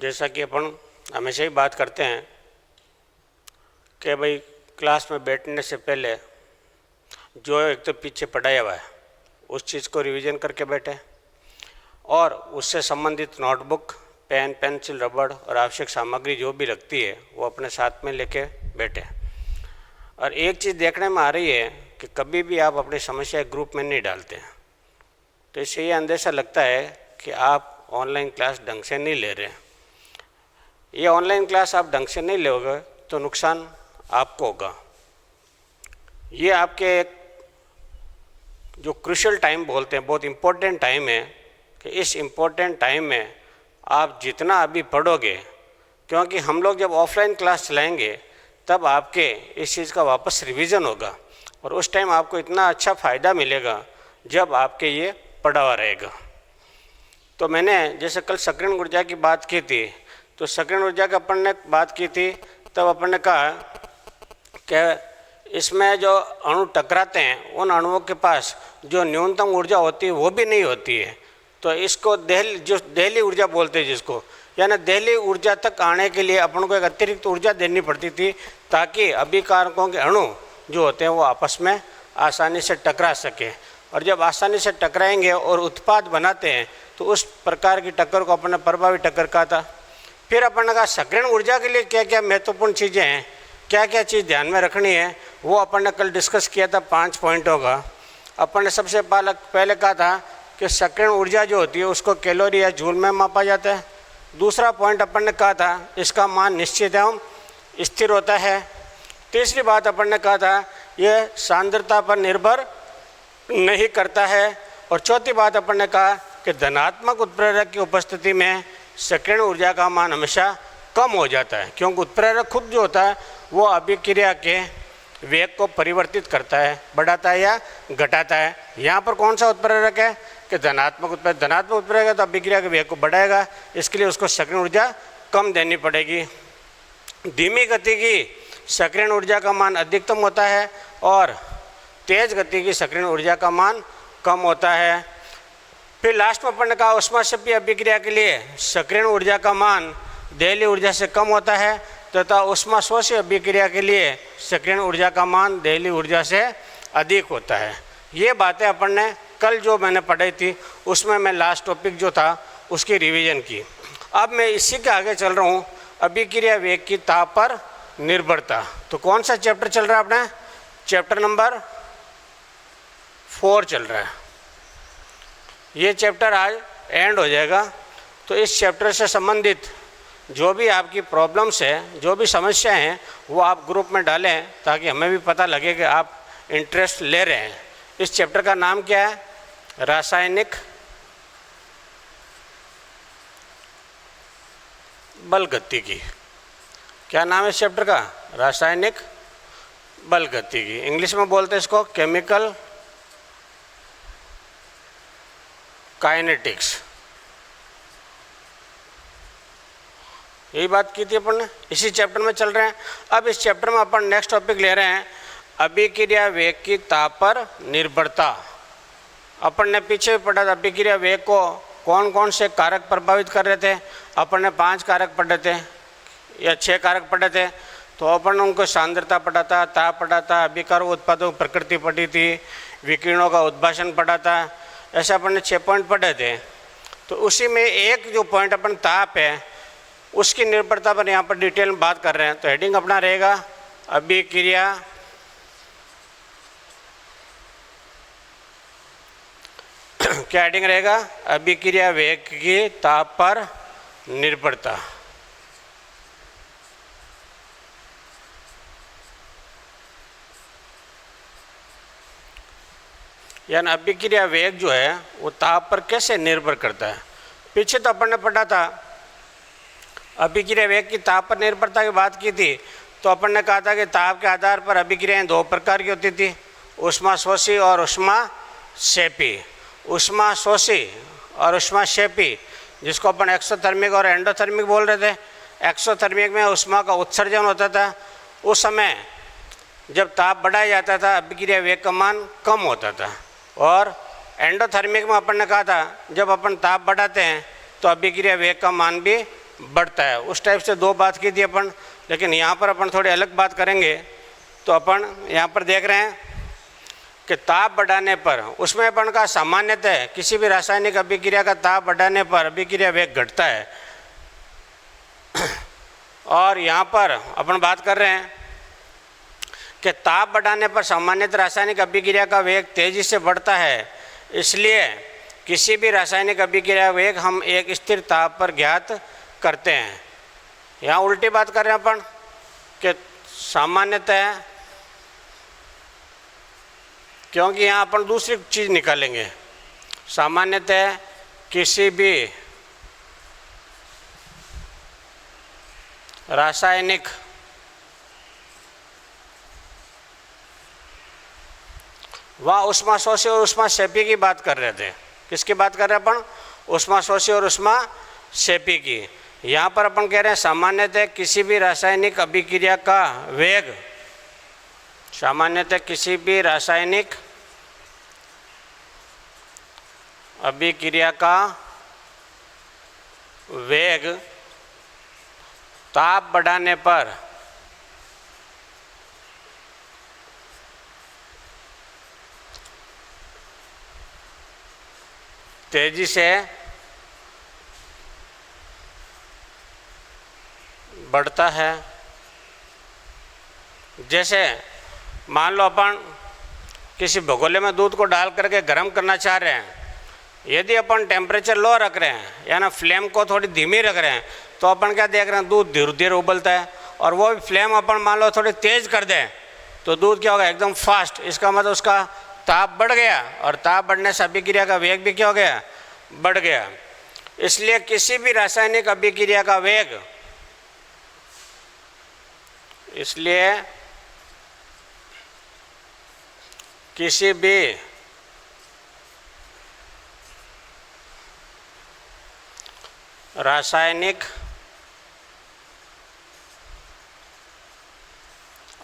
जैसा कि अपन हमेशा ही बात करते हैं कि भाई क्लास में बैठने से पहले जो एक तो पीछे पढ़ाया हुआ है उस चीज़ को रिवीजन करके बैठे और उससे संबंधित नोटबुक, पेन, पेंसिल, रबड़ और आवश्यक सामग्री जो भी लगती है वो अपने साथ में लेके बैठे। और एक चीज़ देखने में आ रही है कि कभी भी आप अपनी समस्या ग्रुप में नहीं डालते हैं, तो इससे ये अंदेशा लगता है कि आप ऑनलाइन क्लास ढंग से नहीं ले रहे। ये ऑनलाइन क्लास आप ढंग से नहीं लोगे तो नुकसान आपको होगा। ये आपके एक जो क्रूशियल टाइम बोलते हैं, बहुत इम्पोर्टेंट टाइम है कि इस इम्पोर्टेंट टाइम में आप जितना अभी पढ़ोगे, क्योंकि हम लोग जब ऑफलाइन क्लास चलाएंगे तब आपके इस चीज़ का वापस रिवीजन होगा और उस टाइम आपको इतना अच्छा फ़ायदा मिलेगा जब आपके ये पढ़ा हुआ रहेगा। तो मैंने जैसे कल सक्रिय ऊर्जा की बात की थी, तो सक्रिय ऊर्जा की अपन ने बात की थी, तब अपन ने कहा कि इसमें जो अणु टकराते हैं उन अणुओं के पास जो न्यूनतम ऊर्जा होती है वो भी नहीं होती है। तो इसको दहली ऊर्जा बोलते हैं जिसको, यानी दहली ऊर्जा तक आने के लिए अपन को एक अतिरिक्त ऊर्जा देनी पड़ती थी ताकि अभिकारकों के अणु जो होते हैं वो आपस में आसानी से टकरा सके। और जब आसानी से टकराएंगे और उत्पाद बनाते हैं तो उस प्रकार की टक्कर को अपन ने प्रभावी टक्कर कहा था। फिर अपन ने कहा सक्रिय ऊर्जा के लिए क्या क्या महत्वपूर्ण चीज़ें हैं, क्या क्या चीज़ ध्यान में रखनी है, वो अपन ने कल डिस्कस किया था 5 पॉइंटों का। अपन ने सबसे पहले कहा था कि सक्रिय ऊर्जा जो होती है उसको कैलोरी या जूल में मापा जाता है। दूसरा पॉइंट अपन ने कहा था इसका मान निश्चित एवं स्थिर होता है। तीसरी बात अपन ने कहा था ये सांद्रता पर निर्भर नहीं करता है। और चौथी बात अपन ने कहा कि धनात्मक उत्प्रेरक की उपस्थिति में सक्रिय ऊर्जा का मान हमेशा कम हो जाता है, क्योंकि उत्प्रेरक खुद जो होता है वो अभिक्रिया के वेग को परिवर्तित करता है, बढ़ाता है या घटाता है। यहाँ पर कौन सा उत्प्रेरक है कि धनात्मक उत्प्रेरक है तो अभिक्रिया के वेग को बढ़ाएगा, इसके लिए उसको सक्रिय ऊर्जा कम देनी पड़ेगी। धीमी गति की सक्रिय ऊर्जा का मान अधिकतम होता है और तेज गति की सक्रिय ऊर्जा का मान कम होता है। फिर लास्ट में अपन ने कहा ऊष्माक्षेपीय अभिक्रिया के लिए सक्रिय ऊर्जा का मान दहलीय ऊर्जा से कम होता है तथा ऊष्माशोषी अभिक्रिया के लिए सक्रिय ऊर्जा का मान दहलीय ऊर्जा से अधिक होता है। ये बातें अपन ने कल जो मैंने पढ़ाई थी उसमें मैं लास्ट टॉपिक जो था उसकी रिवीजन की। अब मैं इसी के आगे चल रहा हूँ, अभिक्रिया वेग की ताप पर निर्भरता। तो कौन सा चैप्टर चल रहा है अपना? चैप्टर नंबर 4 चल रहा है। ये चैप्टर आज एंड हो जाएगा। तो इस चैप्टर से संबंधित जो भी आपकी प्रॉब्लम्स है, जो भी समस्याएं हैं, वो आप ग्रुप में डालें ताकि हमें भी पता लगे कि आप इंटरेस्ट ले रहे हैं। इस चैप्टर का नाम क्या है? रासायनिक बल गतिकी। क्या नाम है इस चैप्टर का? रासायनिक बल गतिकी। इंग्लिश में बोलते हैं इसको केमिकल काइनेटिक्स। यही बात की थी अपन ने, इसी चैप्टर में चल रहे हैं। अब इस चैप्टर में अपन नेक्स्ट टॉपिक ले रहे हैं अभिक्रिया वेग की ताप पर निर्भरता। अपन ने पीछे पढ़ा था अभिक्रिया वेग को कौन कौन से कारक प्रभावित कर रहे थे। अपन ने 5 कारक पढ़े थे या 6 कारक पढ़े थे। तो अपन ने उनको सांद्रता पढ़ा था, ताप पढ़ा था, अभिकार उत्पादों की प्रकृति पढ़ी थी, विकिरणों का उद्भाषण पढ़ा था। ऐसे अपन ने 6 पॉइंट पढ़े थे। तो उसी में एक जो पॉइंट अपन ताप है उसकी निर्भरता पर यहाँ पर डिटेल में बात कर रहे हैं। तो हेडिंग अपना रहेगा अभिक्रिया क्या हेडिंग रहेगा? अभिक्रिया वेग की ताप पर निर्भरता। यानी अभिक्रिया वेग जो है वो ताप पर कैसे निर्भर करता है। पीछे तो अपन ने पढ़ा था अभिक्रिया वेग की ताप पर निर्भरता की बात की थी। तो अपन ने कहा था कि ताप के आधार पर अभिक्रियाएं 2 प्रकार की होती थी, ऊष्माशोषी और ऊष्माक्षेपी। ऊष्माशोषी और ऊष्माक्षेपी जिसको अपन एक्सोथर्मिक और एंडोथर्मिक बोल रहे थे। एक्सोथर्मिक में ऊष्मा का उत्सर्जन होता था, उस समय जब ताप बढ़ाया जाता था अभिक्रिया वेग का मान कम होता था। और एंडोथर्मिक में अपन ने कहा था जब अपन ताप बढ़ाते हैं तो अभिक्रिया वेग का मान भी बढ़ता है। उस टाइप से दो बात की थी अपन, लेकिन यहाँ पर अपन थोड़ी अलग बात करेंगे। तो अपन यहाँ पर देख रहे हैं कि ताप बढ़ाने पर उसमें अपन का सामान्यतः किसी भी रासायनिक अभिक्रिया का ताप बढ़ाने पर अभिक्रिया वेग घटता है। और यहाँ पर अपन बात कर रहे हैं कि ताप बढ़ाने पर सामान्यतः रासायनिक अभिक्रिया का वेग तेजी से बढ़ता है, इसलिए किसी भी रासायनिक अभिक्रिया वेग हम एक स्थिर ताप पर ज्ञात करते हैं। यहाँ उल्टी बात कर रहे हैं अपन कि सामान्यतः, क्योंकि यहाँ अपन दूसरी चीज़ निकालेंगे। सामान्यतः किसी भी रासायनिक वह ऊष्माशोषी और ऊष्माक्षेपी की बात कर रहे थे। किसकी बात कर रहे हैं अपन? ऊष्माशोषी और ऊष्माक्षेपी की। यहाँ पर अपन कह रहे हैं सामान्यतः किसी भी रासायनिक अभिक्रिया का वेग, सामान्यतः किसी भी रासायनिक अभिक्रिया का वेग ताप बढ़ाने पर तेजी से बढ़ता है। जैसे मान लो अपन किसी भगोले में दूध को डाल करके गर्म करना चाह रहे हैं, यदि अपन टेम्परेचर लो रख रहे हैं या ना फ्लेम को थोड़ी धीमी रख रहे हैं, तो अपन क्या देख रहे हैं, दूध धीरे धीरे उबलता है। और वो भी फ्लेम अपन मान लो थोड़ी तेज़ कर दें तो दूध क्या होगा, एकदम फास्ट। इसका मतलब उसका ताप बढ़ गया, और ताप बढ़ने से अभिक्रिया का वेग भी क्या हो गया, बढ़ गया। इसलिए किसी भी रासायनिक अभिक्रिया का वेग, इसलिए किसी भी रासायनिक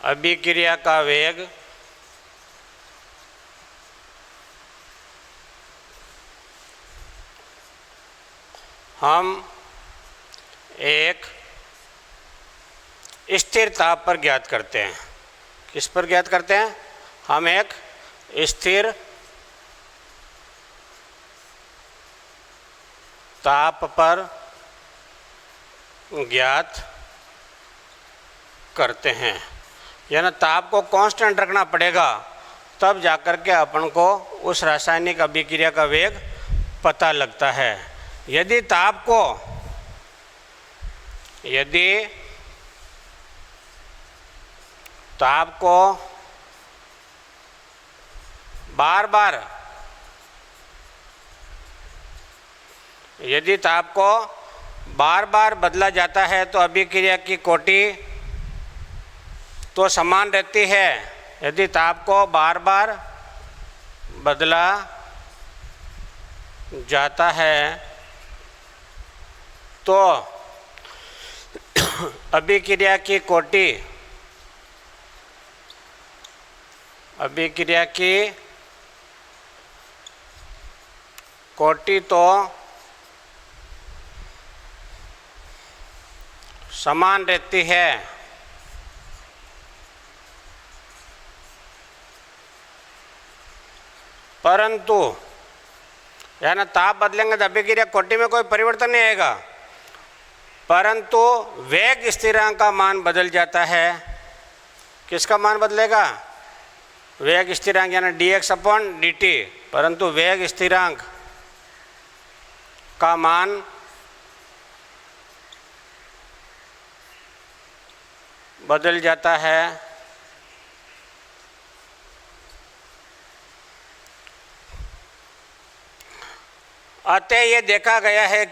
अभिक्रिया का वेग हम एक स्थिर ताप पर ज्ञात करते हैं। किस पर ज्ञात करते हैं? हम एक स्थिर ताप पर ज्ञात करते हैं। यानी ताप को कांस्टेंट रखना पड़ेगा, तब जाकर के अपन को उस रासायनिक अभिक्रिया का वेग पता लगता है। यदि ताप को बार बार बदला जाता है तो अभिक्रिया की कोटि तो समान रहती है। यदि ताप को बार बार बदला जाता है तो अभिक्रिया की कोटि तो समान रहती है। परंतु यानी ताप बदलेंगे तो अभिक्रिया कोटि में कोई परिवर्तन नहीं आएगा, परंतु वेग स्थिरांक का मान बदल जाता है। किसका मान बदलेगा? वेग स्थिरांक यानी dx/dt। परंतु वेग स्थिरांक का मान बदल जाता है। अतः ये देखा गया है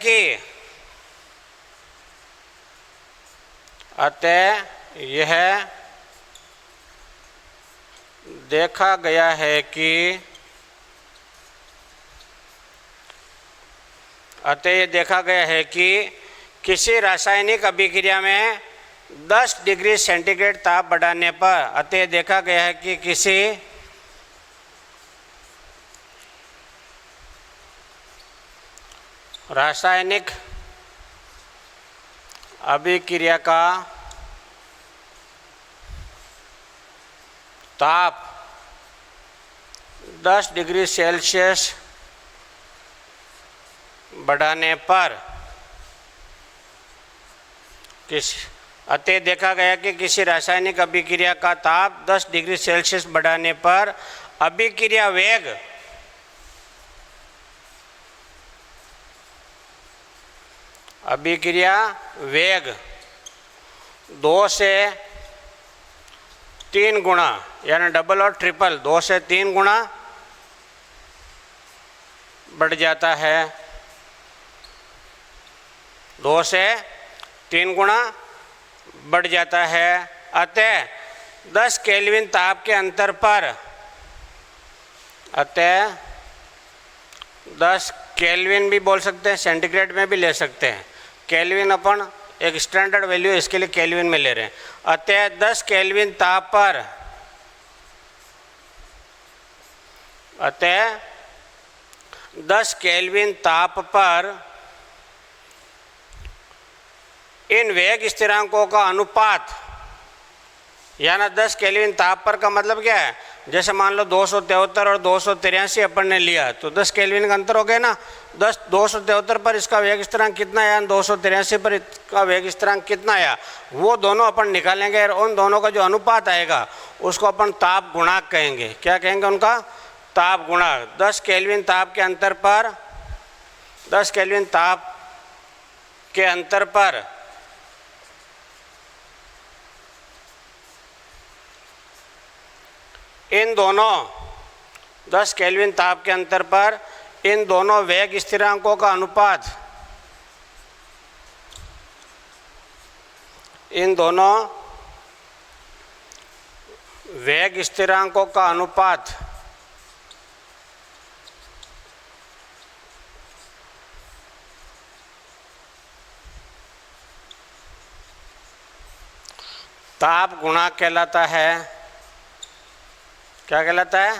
कि किसी रासायनिक अभिक्रिया में 10 डिग्री सेंटीग्रेड ताप बढ़ाने पर देखा गया है कि किसी रासायनिक अभिक्रिया का ताप 10 डिग्री सेल्सियस बढ़ाने पर अतः देखा गया कि किसी रासायनिक अभिक्रिया का ताप 10 डिग्री सेल्सियस बढ़ाने पर अभिक्रिया वेग 2 से 3 गुना, यानी डबल और ट्रिपल 2 से 3 गुना बढ़ जाता है। 2 से 3 गुना बढ़ जाता है। अतः 10 केल्विन ताप के अंतर पर 10 केल्विन भी बोल सकते हैं, सेंटीग्रेड में भी ले सकते हैं। केल्विन अपन एक स्टैंडर्ड वैल्यू है, इसके लिए केल्विन में ले रहे हैं। अतः 10 केल्विन ताप पर अतः 10 केल्विन ताप पर इन वेग स्थिरांकों का अनुपात, यानी 10 केल्विन ताप पर का मतलब क्या है, जैसे मान लो 273 और 283 अपन ने लिया तो 10 केल्विन का अंतर हो गया ना। 273 पर इसका वेग स्थिरांक कितना आया, 283 पर इसका वेग स्थिरांक कितना आया, वो दोनों अपन निकालेंगे और उन दोनों का जो अनुपात आएगा उसको अपन ताप गुणांक कहेंगे। क्या कहेंगे उनका? ताप गुणांक। 10 केल्विन ताप के अंतर पर 10 केल्विन ताप के अंतर पर इन दोनों 10 केल्विन ताप के अंतर पर इन दोनों वेग स्थिरांकों का अनुपात, इन दोनों वेग स्थिरांकों का अनुपात ताप गुणांक कहलाता है। क्या कहलाता है?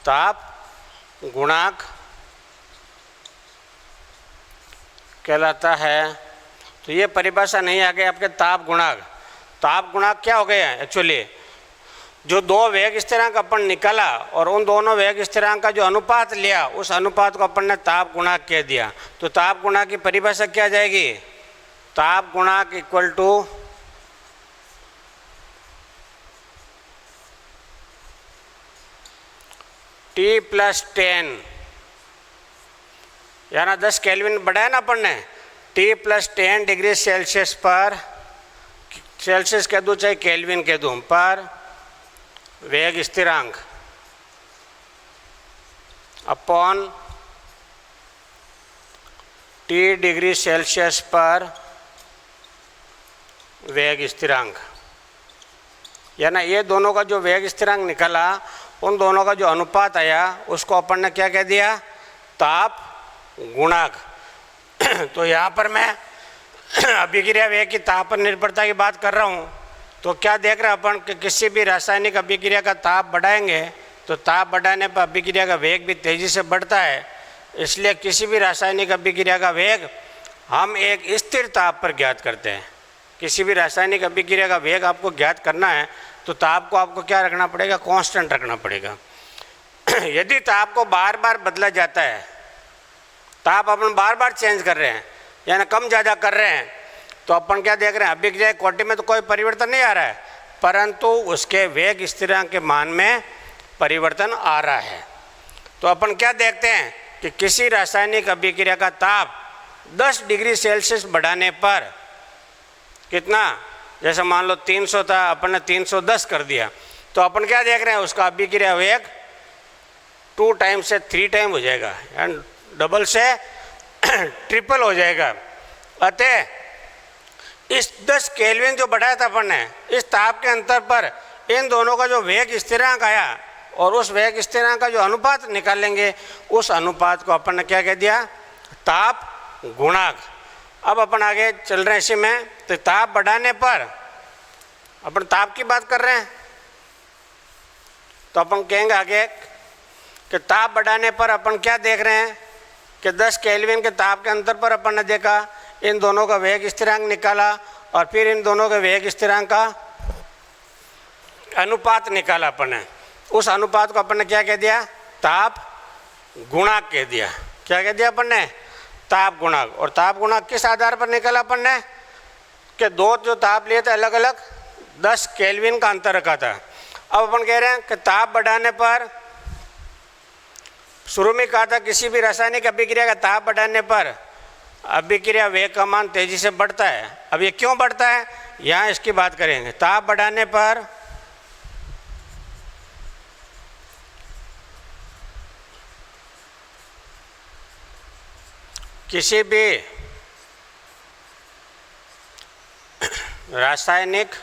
ताप गुणांक कहलाता है। तो ये परिभाषा नहीं आ गई आपके ताप गुणांक। ताप गुणांक क्या हो गया एक्चुअली, जो दो वेग स्थिरांक अपन निकाला और उन दोनों वेग स्थिरांक का जो अनुपात लिया उस अनुपात को अपन ने ताप गुणांक कह दिया। तो ताप गुणांक की परिभाषा क्या जाएगी? ताप गुणांक इक्वल टू T + 10, यानी 10 केल्विन बढ़ाया ना अपन ने, T + 10 डिग्री सेल्सियस पर, सेल्सियस कह दूँ चाहे केल्विन कह दूँ, पर वेग स्थिरांक अपॉन T डिग्री सेल्सियस पर वेग स्थिरांक, यानी ये दोनों का जो वेग स्थिरांक निकला उन दोनों का जो अनुपात आया उसको अपन ने क्या कह दिया? ताप गुणांक। तो यहाँ पर मैं अभिक्रिया वेग की ताप पर निर्भरता की बात कर रहा हूँ। तो क्या देख रहे हैं अपन कि किसी भी रासायनिक अभिक्रिया का ताप बढ़ाएंगे तो ताप बढ़ाने पर अभिक्रिया का वेग भी तेज़ी से बढ़ता है। इसलिए किसी भी रासायनिक अभिक्रिया का वेग हम एक स्थिर ताप पर ज्ञात करते हैं। किसी भी रासायनिक अभिक्रिया का वेग आपको ज्ञात करना है तो ताप को आपको क्या रखना पड़ेगा? कांस्टेंट रखना पड़ेगा। यदि ताप को बार बार बदला जाता है, ताप अपन बार बार चेंज कर रहे हैं यानी कम ज़्यादा कर रहे हैं, तो अपन क्या देख रहे हैं? अभिक्रिया कोटि में तो कोई परिवर्तन नहीं आ रहा है, परंतु उसके वेग स्थिरांक के मान में परिवर्तन आ रहा है। तो अपन क्या देखते हैं कि किसी रासायनिक अभिक्रिया का ताप 10 डिग्री सेल्सियस बढ़ाने पर कितना, जैसे मान लो 300 था, अपन ने 310 कर दिया, तो अपन क्या देख रहे हैं? उसका अभिक्रिया वेग 2 टाइम से 3 टाइम हो जाएगा, यानी डबल से ट्रिपल हो जाएगा। अतः इस 10 केल्विन जो बढ़ाया था अपन ने, इस ताप के अंतर पर इन दोनों का जो वेग स्थिरांक आया और उस वेग स्थिरांक का जो अनुपात निकालेंगे उस अनुपात को अपन ने क्या कह दिया? ताप गुणांक। अब अपन आगे चल रहे हैं इसी में। तो ताप बढ़ाने पर अपन ताप की बात कर रहे हैं, तो अपन कहेंगे आगे कि ताप बढ़ाने पर अपन क्या देख रहे हैं कि 10 केल्विन के ताप के अंतर पर अपन ने देखा इन दोनों का वेग स्थिरांक निकाला और फिर इन दोनों के वेग स्थिरांक का अनुपात निकाला अपन ने। उस अनुपात को अपन ने क्या कह दिया? ताप गुणांक कह दिया। क्या कह दिया अपन ने? ताप गुणांक। और ताप गुणांक किस आधार पर निकाला अपन ने? कि दो जो ताप लिए थे अलग अलग 10 केल्विन का अंतर रखा था। अब अपन कह रहे हैं कि ताप बढ़ाने पर, शुरू में कहा था किसी भी रासायनिक अभिक्रिया का ताप बढ़ाने पर अभिक्रिया वेग का मान तेजी से बढ़ता है। अब ये क्यों बढ़ता है, यहाँ इसकी बात करेंगे। ताप बढ़ाने पर किसी भी रासायनिक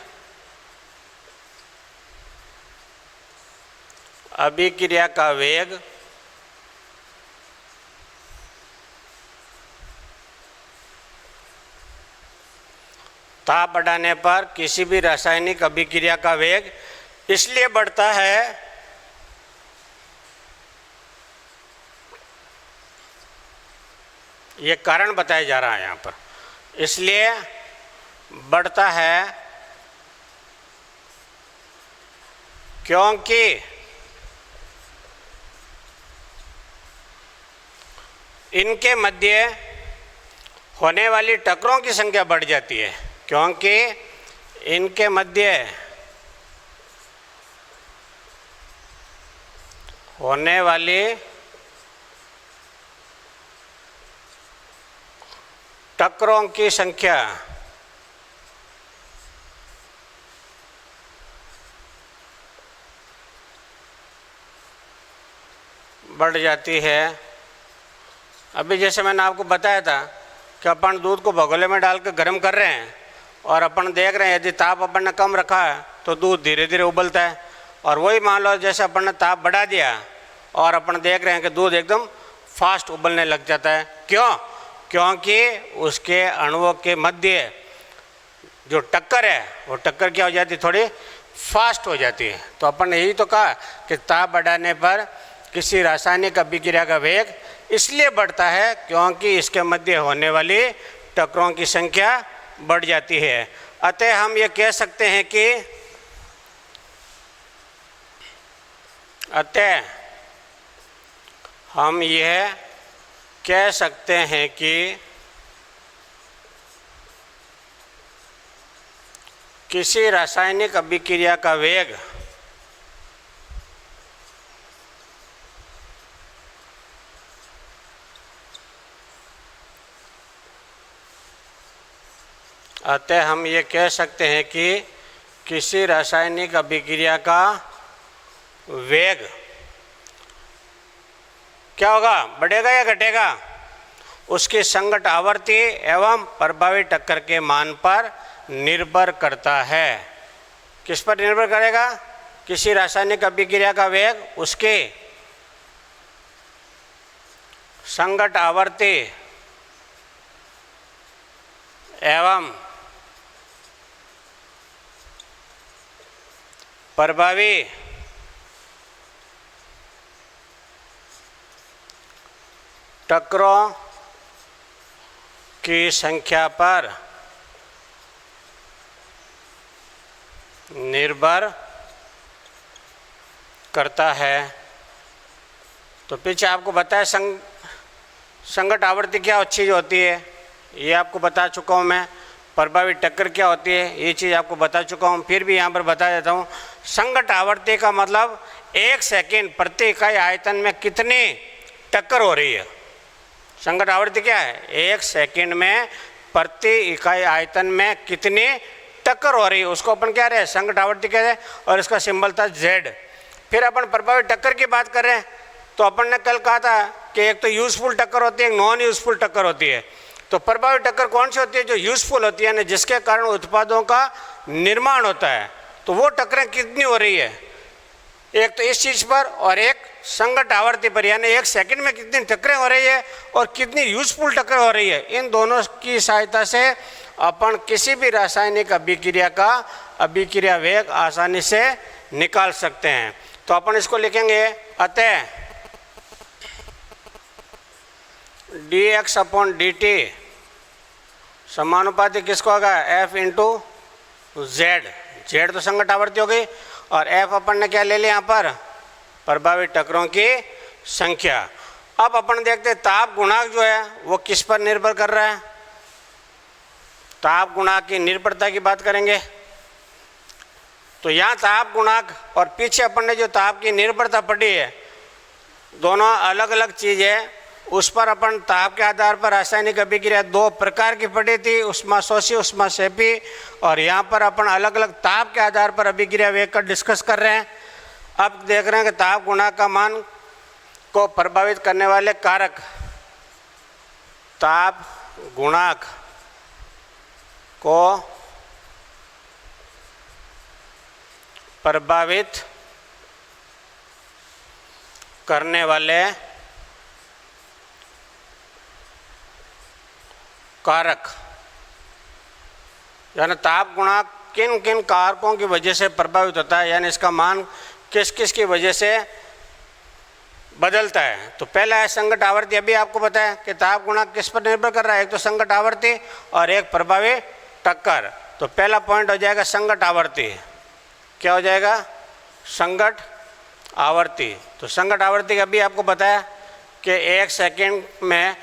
अभिक्रिया का वेग ताप बढ़ाने पर किसी भी रासायनिक अभिक्रिया का वेग इसलिए बढ़ता है ये कारण बताया जा रहा है यहाँ पर। इसलिए बढ़ता है क्योंकि इनके मध्य होने वाली टक्करों की संख्या बढ़ जाती है। क्योंकि इनके मध्य होने वाली टक्करों की संख्या बढ़ जाती है। अभी जैसे मैंने आपको बताया था कि अपन दूध को भगोले में डाल के गर्म कर रहे हैं और अपन देख रहे हैं यदि ताप अपन ने कम रखा है तो दूध धीरे धीरे उबलता है। और वही मान लो जैसे अपन ने ताप बढ़ा दिया और अपन देख रहे हैं कि दूध एकदम फास्ट उबलने लग जाता है। क्यों? क्योंकि उसके अणुओं के मध्य जो टक्कर है वो टक्कर क्या हो जाती है? थोड़ी फास्ट हो जाती है। तो अपन ने यही तो कहा कि ताप बढ़ाने पर किसी रासायनिक अभिक्रिया का वेग इसलिए बढ़ता है क्योंकि इसके मध्य होने वाली टक्करों की संख्या बढ़ जाती है। अतः हम ये कह सकते हैं कि हम यह कह सकते हैं कि किसी रासायनिक अभिक्रिया का वेग अतः हम ये कह सकते हैं कि किसी रासायनिक अभिक्रिया का वेग क्या होगा? बढ़ेगा या घटेगा? उसकी संगत आवर्ती एवं प्रभावी टक्कर के मान पर निर्भर करता है। किस पर निर्भर करेगा? किसी रासायनिक अभिक्रिया का वेग उसके संगत आवर्ती एवं प्रभावी टक्करों की संख्या पर निर्भर करता है। तो पीछे आपको बताया संगत आवर्ती क्या चीज़ होती है, ये आपको बता चुका हूँ मैं। प्रभावी टक्कर क्या होती है, ये चीज़ आपको बता चुका हूँ। फिर भी यहाँ पर बता देता हूँ। संगत आवर्ती का मतलब 1 सेकेंड प्रति इकाई आयतन में कितनी टक्कर हो रही है। संगत आवर्ती क्या है? 1 सेकेंड में प्रति इकाई आयतन में कितनी टक्कर हो रही है, उसको अपन क्या रहे हैं? संगत आवर्ती कह रहे हैं। और इसका सिंबल था Z। फिर अपन प्रभावी टक्कर की बात कर रहे हैं तो अपन ने कल कहा था कि एक तो यूजफुल टक्कर होती है, एक नॉन यूजफुल टक्कर होती है। तो प्रभावी टक्कर कौन सी होती है? जो यूजफुल होती है ना, जिसके कारण उत्पादों का निर्माण होता है। तो वो टक्करें कितनी हो रही है? एक तो इस चीज़ पर और एक संगत आवर्ती पर, यानी 1 सेकंड में कितनी टक्करें हो रही है और कितनी यूजफुल टक्कर हो रही है। इन दोनों की सहायता से अपन किसी भी रासायनिक अभिक्रिया का अभिक्रिया वेग आसानी से निकाल सकते हैं। तो अपन इसको लिखेंगे, अतः dx/dt समानुपाती किसको होगा, F इंटू जेड। जेड तो संगत आवर्ती हो गई और F अपन ने क्या ले लिया यहाँ पर, प्रभावित टक्करों की संख्या। अब अपन देखते हैं ताप गुणांक जो है वो किस पर निर्भर कर रहा है। ताप गुणांक की निर्भरता की बात करेंगे तो यहाँ ताप गुणांक और पीछे अपन ने जो ताप की निर्भरता पढ़ी है, दोनों अलग अलग चीज़ है। उस पर अपन ताप के आधार पर रासायनिक अभिक्रिया दो प्रकार की पढ़ी थी, उष्माशोषी, उष्माक्षेपी, और यहाँ पर अपन अलग अलग ताप के आधार पर अभिक्रिया वेग का डिस्कस कर रहे हैं। अब देख रहे हैं कि ताप गुणांक का मान को प्रभावित करने वाले कारक, ताप गुणांक को प्रभावित करने वाले कारक, यानी ताप गुणांक किन किन कारकों की वजह से प्रभावित होता है, यानी इसका मान किस किस की वजह से बदलता है। तो पहला है संगत आवर्ती। अभी आपको पता है कि ताप गुणांक किस पर निर्भर कर रहा है, एक तो संगत आवर्ती और एक प्रभावी टक्कर। तो पहला पॉइंट हो जाएगा संगत आवर्ती। क्या हो जाएगा, संगत आवर्ती। तो संगत आवर्ती का अभी आपको बताया कि 1 सेकंड में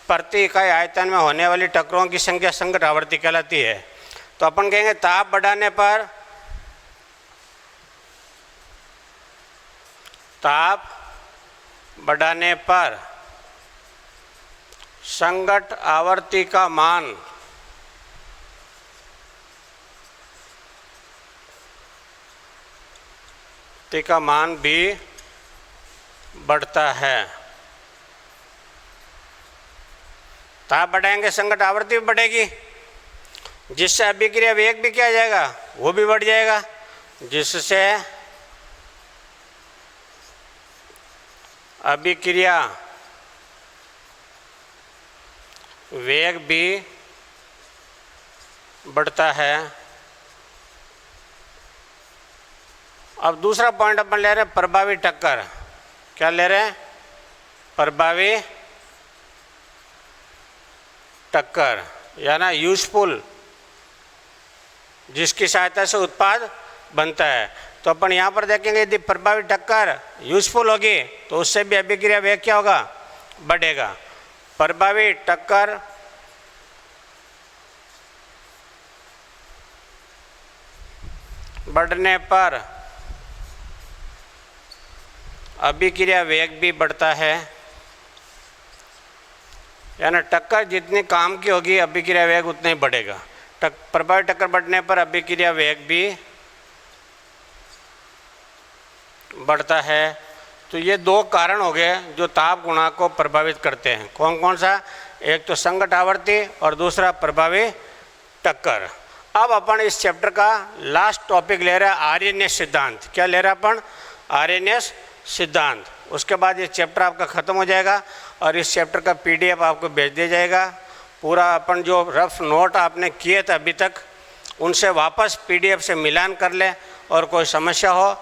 प्रति इकाई आयतन में होने वाली टक्करों की संख्या संगत आवर्ती कहलाती है। तो अपन कहेंगे ताप बढ़ाने पर, ताप बढ़ाने पर संगत आवर्ती का मान भी बढ़ता है। ताप बढ़ाएंगे संगत आवर्ती भी बढ़ेगी, जिससे अभिक्रिया वेग भी क्या जाएगा, वो भी बढ़ जाएगा, जिससे अभिक्रिया वेग भी बढ़ता है। अब दूसरा पॉइंट अपन ले रहे हैं प्रभावी टक्कर। क्या ले रहे हैं, प्रभावी टक्कर, यानी यूजफुल, जिसकी सहायता से उत्पाद बनता है। तो अपन यहाँ पर देखेंगे यदि प्रभावी टक्कर यूजफुल होगी तो उससे भी अभिक्रिया वेग क्या होगा, बढ़ेगा। प्रभावी टक्कर बढ़ने पर अभिक्रिया वेग भी बढ़ता है, यानी टक्कर जितनी काम की होगी अभिक्रिया वेग उतना ही बढ़ेगा। प्रभावी टक्कर बढ़ने पर अभिक्रिया वेग भी बढ़ता है। तो ये दो कारण हो गए जो ताप गुणांक को प्रभावित करते हैं। कौन कौन सा, एक तो संगत आवर्ती और दूसरा प्रभावी टक्कर। अब अपन इस चैप्टर का लास्ट टॉपिक ले रहे हैं आर्यन्यस सिद्धांत। क्या ले रहे हैं अपन, आर्यन्यस सिद्धांत। उसके बाद ये चैप्टर आपका ख़त्म हो जाएगा और इस चैप्टर का PDF आपको भेज दिया जाएगा। पूरा अपन जो रफ नोट आपने किए थे अभी तक, उनसे वापस PDF से मिलान कर लें और कोई समस्या हो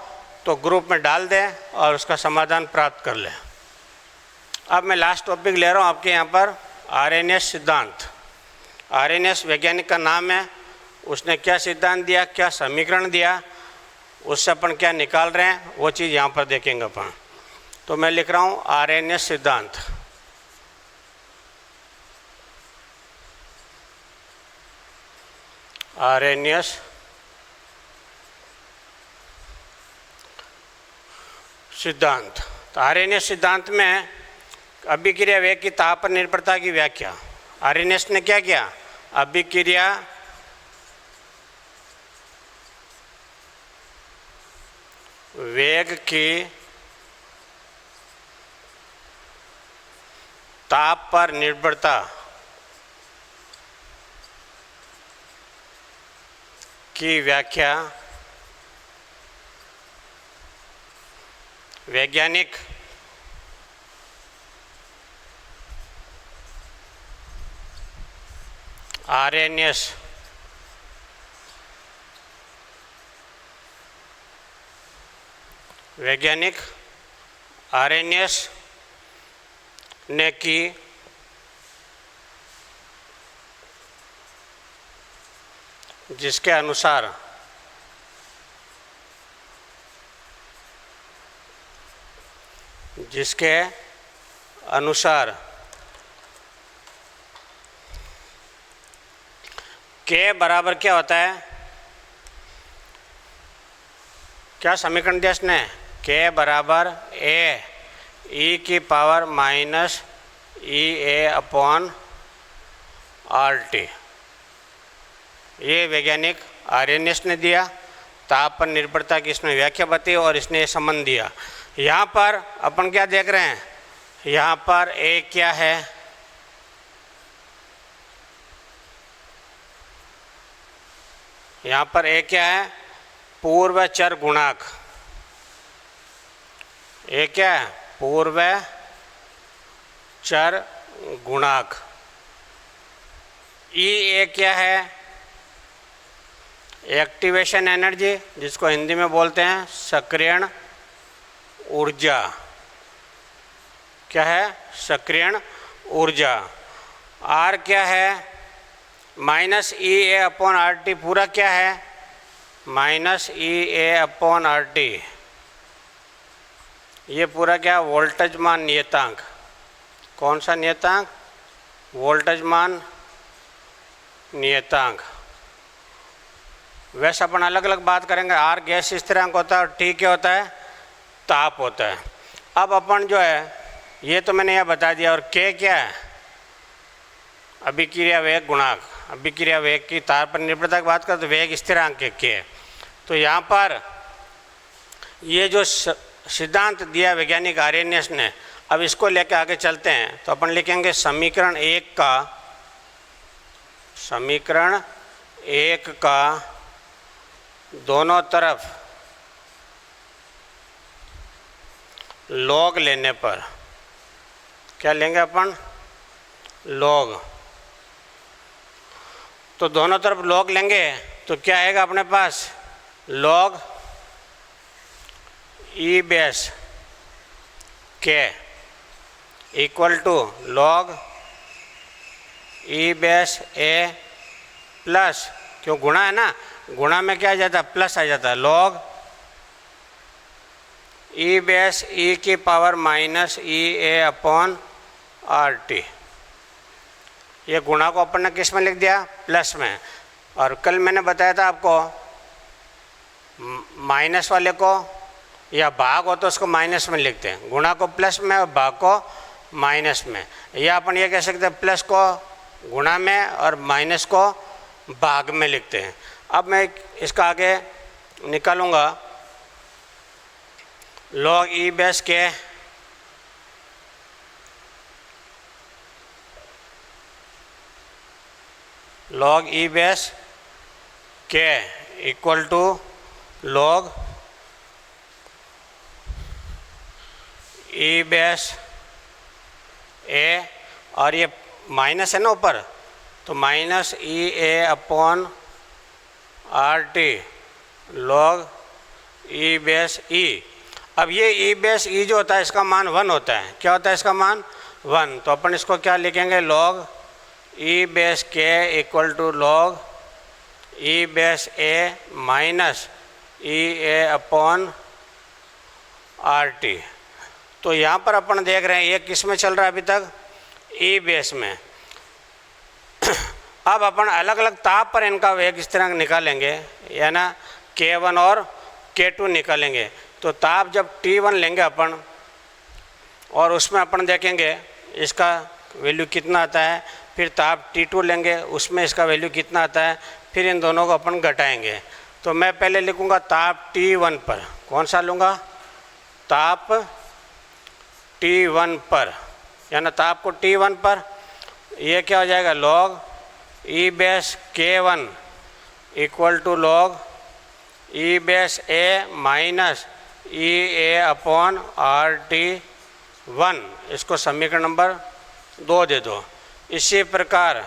तो ग्रुप में डाल दें और उसका समाधान प्राप्त कर लें। अब मैं लास्ट टॉपिक ले रहा हूँ आपके यहाँ पर, आर्यन्यस सिद्धांत। आर्यन्यस वैज्ञानिक का नाम है, उसने क्या सिद्धांत दिया, क्या समीकरण दिया, उससे अपन क्या निकाल रहे हैं, वो चीज़ यहाँ पर देखेंगे अपन। तो मैं लिख रहा हूँ आर्यन्यस सिद्धांत। आर्यन्यस सिद्धांत। तो आर्यन्यस सिद्धांत में अभिक्रिया वेग की ताप पर निर्भरता की व्याख्या। आर्यन्यस ने क्या किया, अभिक्रिया वेग की ताप पर निर्भरता की व्याख्या वैज्ञानिक आर्यन्यस ने की जिसके अनुसार के बराबर क्या होता है, क्या समीकरण दिया इसने, के बराबर ए ई की पावर माइनस ई ए अपॉन आर टी। ये वैज्ञानिक आर्यनियस ने दिया, ताप पर निर्भरता की इसमें व्याख्या बताई और इसने ये संबंध दिया। यहाँ पर अपन क्या देख रहे हैं, यहाँ पर ए क्या है, यहाँ पर ए क्या है, पूर्व चर गुणांक। ए क्या है, पूर्व चर गुणांक। ई ए क्या है, एक्टिवेशन एनर्जी, जिसको हिंदी में बोलते हैं सक्रियण ऊर्जा। क्या है, सक्रियण ऊर्जा। आर क्या है, माइनस ई ए अपॉन आर टी। पूरा क्या है, माइनस ई ए अपॉन आर टी। ये पूरा क्या, वोल्टेज मान नियतांक। कौन सा नियतांक, वोल्टेज मान नियतांक। वैसे अपन अलग अलग बात करेंगे। आर गैस स्थिरांक होता है और टी क्या होता है, ताप होता है। अब अपन जो है ये तो मैंने यह बता दिया। और के क्या है, अभिक्रिया वेग गुणांक। अभिक्रिया वेग की तार पर निर्भरता की बात करें तो वेग स्थिरांक के। तो यहाँ पर ये जो सिद्धांत दिया वैज्ञानिक आर्यनियस ने, अब इसको लेकर आगे चलते हैं। तो अपन लिखेंगे समीकरण एक का दोनों तरफ लॉग लेने पर, क्या लेंगे अपन, लॉग। तो दोनों तरफ लॉग लेंगे तो क्या आएगा अपने पास, लॉग ई बेस के equal to log e base A plus, क्यों गुणा है ना, गुणा में क्या आ जाता है, प्लस आ जाता है, लॉग ई बेस ई की पावर माइनस ई ए अपॉन आर टी। ये गुणा को अपन ने किस में लिख दिया, प्लस में। और कल मैंने बताया था आपको माइनस वाले को या भाग हो तो उसको माइनस में लिखते हैं, गुणा को प्लस में और भाग को माइनस में। या अपन ये कह सकते हैं प्लस को गुणा में और माइनस को भाग में लिखते हैं। अब मैं इसका आगे निकालूंगा, लॉग ई बेस के लॉग ई बेस के equal to log e base a, और ये माइनस है ना ऊपर, तो माइनस ई ए upon R T log e base e. अब ये ई बेस ई जो होता है इसका मान 1 होता है। क्या होता है इसका मान, 1। तो अपन इसको क्या लिखेंगे, लॉग ई बेस के equal to log e base A minus E A upon R T. तो यहाँ पर अपन देख रहे हैं ये किस में चल रहा है अभी तक, ई बेस में। अब अपन अलग अलग ताप पर इनका वेग स्थिरांक निकालेंगे, या ना K1 और K2 निकालेंगे। तो ताप जब T1 लेंगे अपन और उसमें अपन देखेंगे इसका वैल्यू कितना आता है, फिर ताप T2 लेंगे उसमें इसका वैल्यू कितना आता है, फिर इन दोनों को अपन घटाएंगे। तो मैं पहले लिखूँगा ताप T1 पर, कौन सा लूँगा, ताप T1 पर, या ना ताप को T1 पर, ये क्या हो जाएगा, log e base K1 equal to log e base A minus E A upon R T 1। इसको समीकरण नंबर 2 दे दो। इसी प्रकार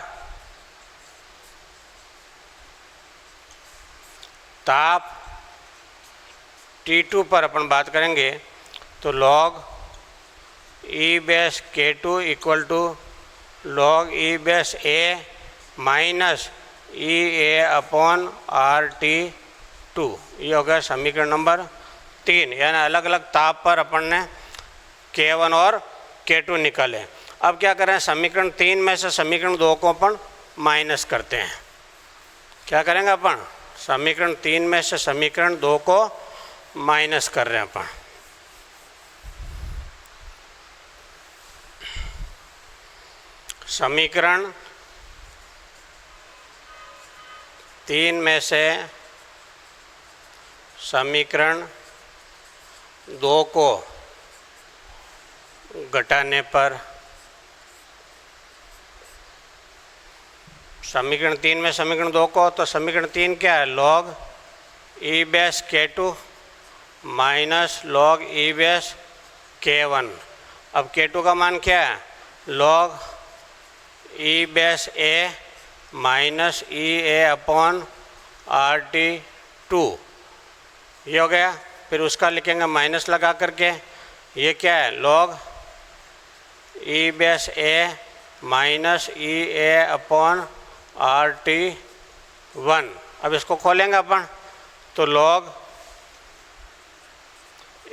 ताप T2 पर अपन बात करेंगे तो log e base K2 equal to log e base A minus E A upon R T two. ये हो गया समीकरण नंबर 3, यानी अलग अलग ताप पर अपन ने K1 और K2 निकाले। अब क्या करें, समीकरण 3 में से समीकरण 2 को अपन माइनस करते हैं। क्या करेंगे अपन, समीकरण 3 में से समीकरण 2 को माइनस कर रहे हैं अपन। समीकरण 3 में से समीकरण 2 को घटाने पर, समीकरण 3 में समीकरण 2 को, तो समीकरण 3 क्या है, log e base K2 minus log e base K1। अब K2 का मान क्या है, log e base A minus E A upon R T two. ये हो गया। फिर उसका लिखेंगे माइनस लगा करके, ये क्या है, log e base A minus E A upon R T 1। अब इसको खोलेंगे अपन, तो log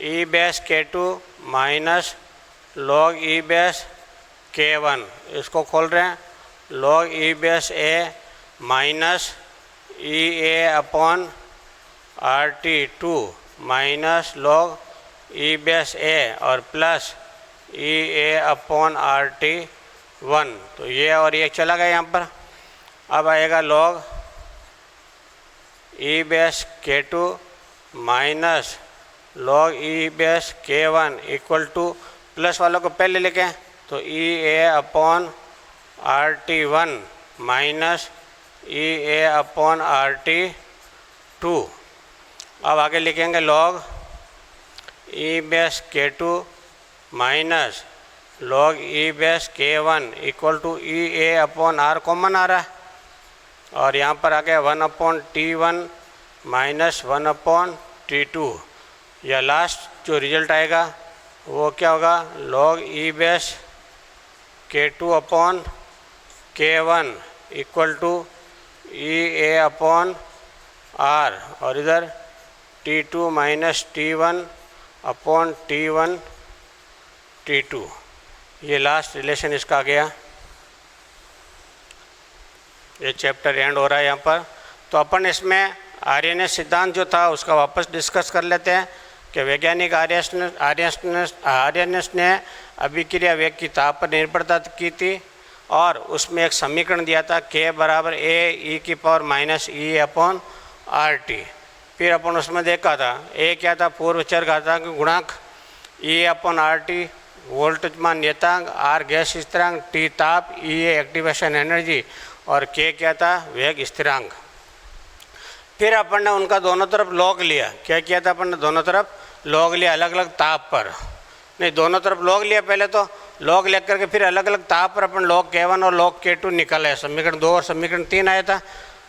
e base K2 minus log e base K1, इसको खोल रहे हैं, log e base A minus E A upon R T 2 minus log e base A और plus ई ए upon R T 1। तो ये और ये चला गया यहाँ पर। अब आएगा log e base K2 minus log e base K1 equal to, plus वालों को पहले लिखें, तो ई ए अपॉन आर टी 1 माइनस ई ए अपॉन आर टी 2। अब आगे लिखेंगे log e base K2 minus log e base K1 equal to E A upon R common आ रहा है, और यहाँ पर आ गया 1 upon T1 minus 1 upon T2। या लास्ट जो रिजल्ट आएगा वो क्या होगा, log e base K2 upon K1 equal to E A upon R, और इधर T2 minus T1 upon T1 T2। ये लास्ट रिलेशन इसका आ गया। ये चैप्टर एंड हो रहा है यहाँ पर। तो अपन इसमें आर्यनेस सिद्धांत जो था उसका वापस डिस्कस कर लेते हैं कि वैज्ञानिक आर्यनेस ने अभिक्रिया वेग की ताप पर निर्भरता की थी, और उसमें एक समीकरण दिया था K बराबर A e की power minus E upon R T. फिर अपन उसमें देखा था A क्या था, पूर्व चर घातांक गुणांक, E upon R T voltage मान नियतांक, R गैस स्थिरांक, T ताप, E एक्टिवेशन एनर्जी, और K क्या था, वेग स्थिरांक। फिर अपन ने उनका दोनों तरफ लॉग लिया। क्या किया था अपन ने, दोनों तरफ लॉग लिया, अलग अलग ताप पर, नहीं दोनों तरफ लॉग लिया पहले, तो लॉग ले करके फिर अलग अलग ताप पर अपन लॉग K1 और लॉग K2 निकाला है। समीकरण 2 और समीकरण 3 आया था,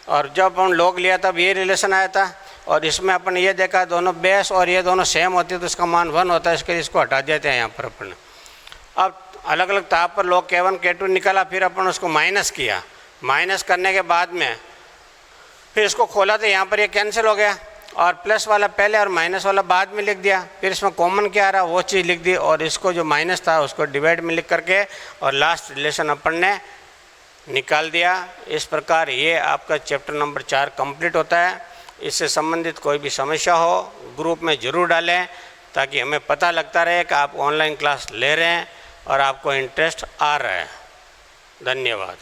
और जब अपन लॉग लिया तब ये रिलेशन आया था। और इसमें अपन ये देखा दोनों बेस और ये दोनों सेम होती है तो इसका मान 1 होता है, इसके लिए इसको हटा देते हैं यहाँ पर अपन ने। अब अलग अलग ताप पर लॉग K1 K2 निकाला, फिर अपन उसको माइनस किया। माइनस करने के बाद में फिर इसको खोला तो यहाँ पर ये कैंसिल हो गया, और प्लस वाला पहले और माइनस वाला बाद में लिख दिया। फिर इसमें कॉमन क्या आ रहा वो चीज़ लिख दी, और इसको जो माइनस था उसको डिवाइड में लिख करके और लास्ट रिलेशन अपन ने निकाल दिया। इस प्रकार ये आपका चैप्टर नंबर 4 कंप्लीट होता है। इससे संबंधित कोई भी समस्या हो ग्रुप में ज़रूर डालें, ताकि हमें पता लगता रहे कि आप ऑनलाइन क्लास ले रहे हैं और आपको इंटरेस्ट आ रहा है। धन्यवाद।